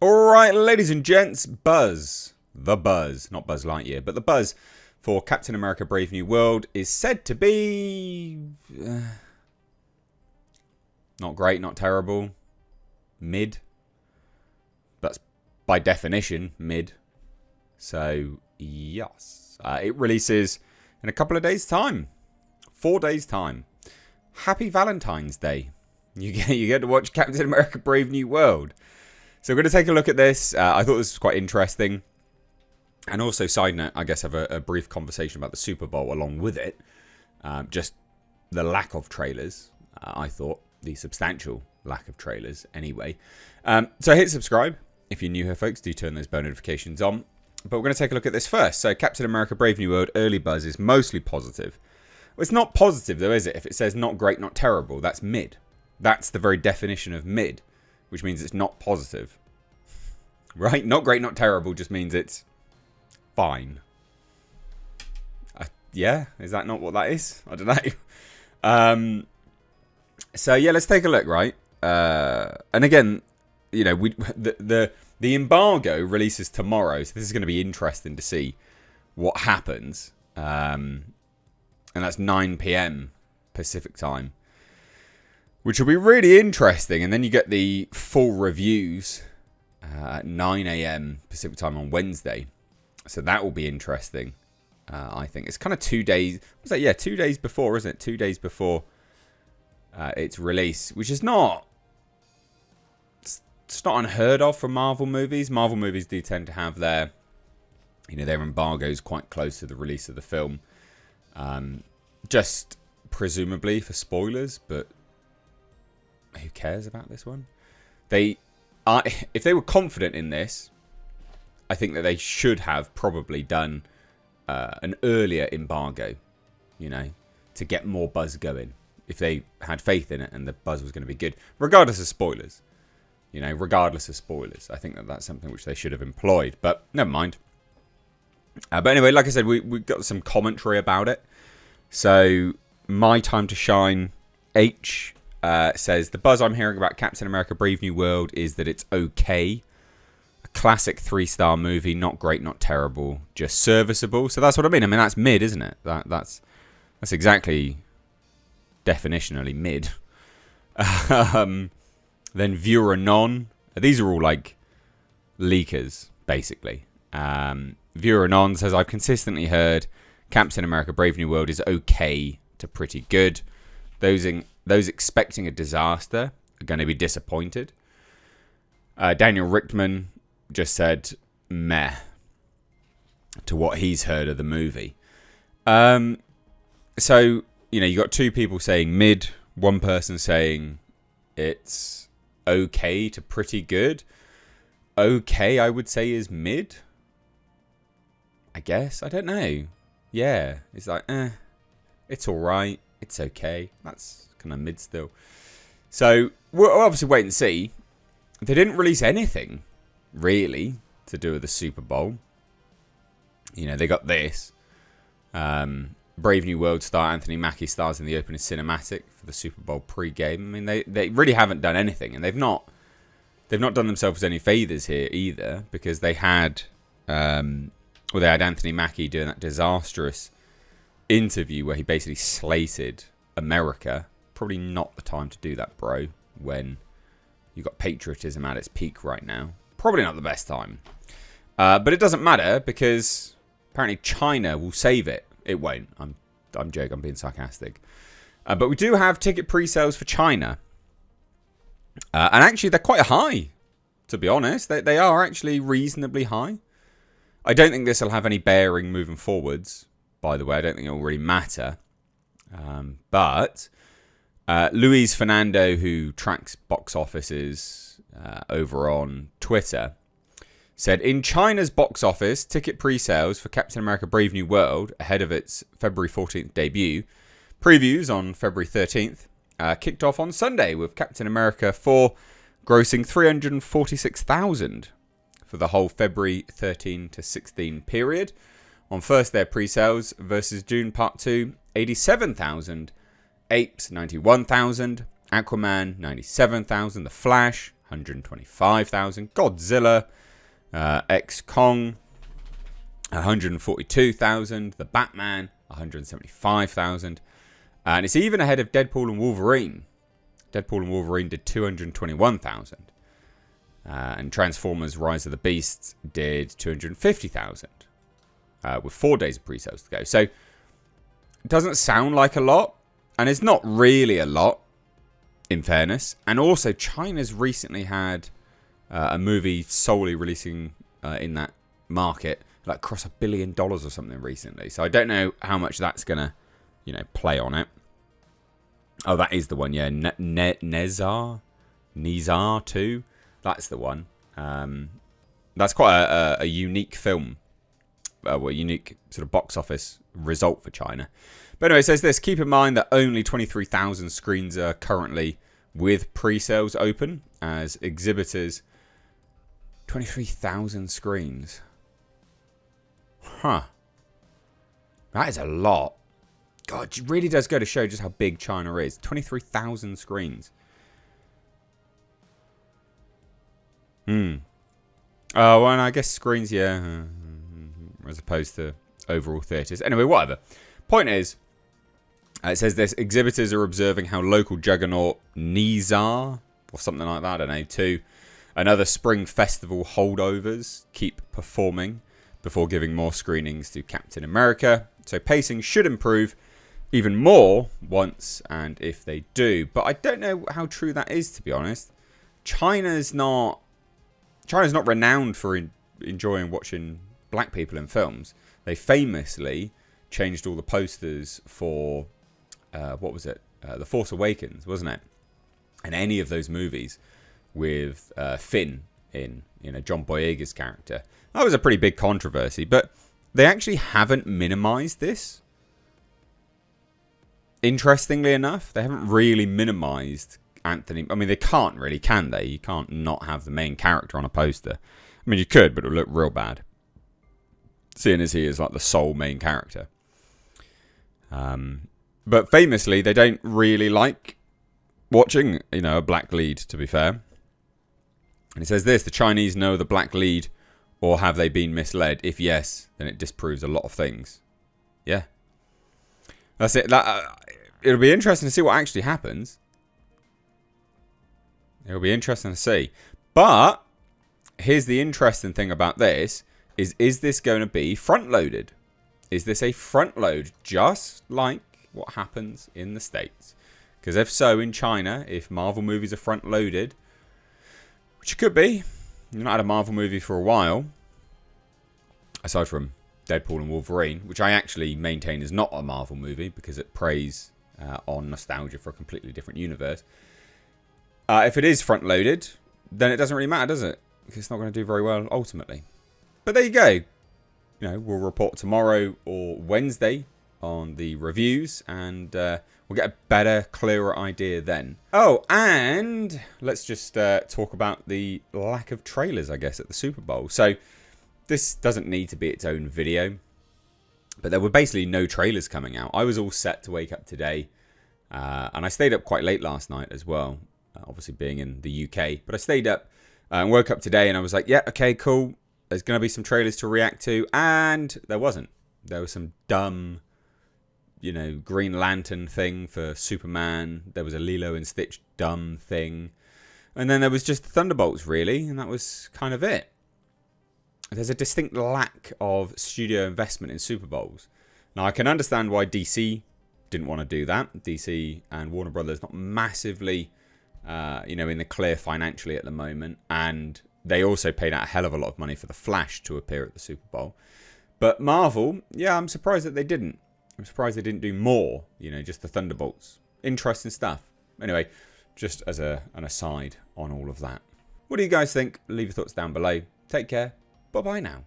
Alright, ladies and gents, Buzz. The Buzz. Not Buzz Lightyear, but the Buzz for Captain America Brave New World is said to be... not great, not terrible. Mid. That's by definition mid. So, yes. It releases in a couple of days' time. 4 days' time. Happy Valentine's Day. You get to watch Captain America Brave New World. So we're going to take a look at this. I thought this was quite interesting. And also, side note, I guess have a brief conversation about the Super Bowl along with it. Just the lack of trailers, I thought. The substantial lack of trailers, anyway. So hit subscribe. If you're new here, folks, do turn those bell notifications on. But we're going to take a look at this first. So Captain America Brave New World early buzz is mostly positive. Well, it's not positive, though, is it? If it says not great, not terrible, that's mid. That's the very definition of mid, which means it's not positive. Right? Not great, not terrible just means it's fine. Yeah? Is that not what that is? I don't know. So, yeah, let's take a look, right? And again, you know, the embargo releases tomorrow, so this is going to be interesting to see what happens. And that's 9 p.m. Pacific time, which will be really interesting. And then you get the full reviews at 9 a.m. Pacific time on Wednesday. So that will be interesting, I think. It's kind of 2 days. What's that? Yeah, 2 days before, isn't it? 2 days before its release, which is not... It's not unheard of for Marvel movies. Marvel movies do tend to have their embargoes quite close to the release of the film. Just presumably for spoilers, but who cares about this one? If they were confident in this, I think that they should have probably done an earlier embargo, to get more buzz going. If they had faith in it and the buzz was going to be good, regardless of spoilers. Regardless of spoilers. I think that that's something which they should have employed, but never mind. But anyway, like I said, we got some commentary about it. So, My Time to Shine H says, the buzz I'm hearing about Captain America Brave New World is that it's okay. A classic 3-star movie, not great, not terrible, just serviceable. So that's what I mean. I mean, that's mid, isn't it? That's exactly definitionally mid. Then Viewer Anon. These are all like leakers, basically. Viewer Anon says, I've consistently heard Captain America Brave New World is okay to pretty good. Those expecting a disaster are going to be disappointed. Daniel Richtman just said meh to what he's heard of the movie. So, you got two people saying mid, one person saying it's okay to pretty good. Okay, I would say, is mid. I guess. I don't know. Yeah. It's like, it's alright. It's okay. That's kind of mid still. So, we'll obviously wait and see. They didn't release anything, really, to do with the Super Bowl. They got this. Brave New World star Anthony Mackie stars in the opening cinematic for the Super Bowl pre-game. I mean, they really haven't done anything, and they've not done themselves any favors here either, because they had Anthony Mackie doing that disastrous interview where he basically slated America. Probably not the time to do that, bro, when you got patriotism at its peak right now. Probably not the best time. But it doesn't matter, because apparently China will save it. It won't. I'm joking. I'm being sarcastic. But we do have ticket pre-sales for China. And actually, they're quite high, to be honest. They are actually reasonably high. I don't think this will have any bearing moving forwards, by the way. I don't think it will really matter. But Luis Fernando, who tracks box offices over on Twitter, said, in China's box office, ticket pre-sales for Captain America Brave New World, ahead of its February 14th debut, previews on February 13th, kicked off on Sunday, with Captain America 4 grossing $346,000 for the whole February 13 to 16 period. On first day of pre-sales versus June Part 2, 87,000, Apes 91,000, Aquaman 97,000, The Flash 125,000. Godzilla X Kong, 142,000. The Batman, 175,000. And it's even ahead of Deadpool and Wolverine. Deadpool and Wolverine did 221,000. And Transformers Rise of the Beasts did 250,000. With 4 days of pre-sales to go. So, it doesn't sound like a lot. And it's not really a lot, in fairness. And also, China's recently had a movie solely releasing in that market, like cross $1 billion or something recently. So, I don't know how much that's going to, play on it. Oh, that is the one, yeah. Nezar 2. That's the one. That's quite a unique film. A unique sort of box office result for China. But anyway, it says this. Keep in mind that only 23,000 screens are currently with pre-sales open as exhibitors. 23,000 screens. Huh. That is a lot. God, it really does go to show just how big China is. 23,000 screens. Oh, well, and I guess screens, yeah. As opposed to overall theatres. Anyway, whatever. Point is, it says this. Exhibitors are observing how local juggernaut Nizar, or something like that, I don't know, too, and other spring festival holdovers keep performing before giving more screenings to Captain America. So pacing should improve even more once and if they do. But I don't know how true that is, to be honest. China's not renowned for enjoying watching black people in films. They famously changed all the posters for what was it? The Force Awakens, wasn't it? And any of those movies with Finn in, John Boyega's character. That was a pretty big controversy, but they actually haven't minimized this. Interestingly enough, they haven't really minimized Anthony. I mean, they can't really, can they? You can't not have the main character on a poster. I mean, you could, but it would look real bad, seeing as he is like the sole main character. But famously, they don't really like watching, a black lead, to be fair. And it says this, the Chinese know the black lead, or have they been misled? If yes, then it disproves a lot of things. Yeah. That's it. It'll be interesting to see what actually happens. It'll be interesting to see. But here's the interesting thing about this. Is this going to be front-loaded? Is this a front-load just like what happens in the States? Because if so, in China, if Marvel movies are front-loaded, which it could be, you've not had a Marvel movie for a while, aside from Deadpool and Wolverine, which I actually maintain is not a Marvel movie because it preys on nostalgia for a completely different universe. If it is front-loaded, then it doesn't really matter, does it? Because it's not going to do very well ultimately. But there you go. We'll report tomorrow or Wednesday on the reviews, and we'll get a better, clearer idea then. Oh, and let's just talk about the lack of trailers, I guess, at the Super Bowl. So this doesn't need to be its own video, but there were basically no trailers coming out. I was all set to wake up today, and I stayed up quite late last night as well, obviously being in the UK. But I stayed up and woke up today, and I was like, yeah, okay, cool. There's going to be some trailers to react to, and there wasn't. There was some dumb, Green Lantern thing for Superman. There was a Lilo and Stitch dumb thing. And then there was just the Thunderbolts, really, and that was kind of it. There's a distinct lack of studio investment in Super Bowls. Now, I can understand why DC didn't want to do that. DC and Warner Brothers not massively, in the clear financially at the moment, and they also paid out a hell of a lot of money for The Flash to appear at the Super Bowl. But Marvel, yeah, I'm surprised that they didn't. I'm surprised they didn't do more, just the Thunderbolts. Interesting stuff. Anyway, just as an aside on all of that. What do you guys think? Leave your thoughts down below. Take care. Bye-bye now.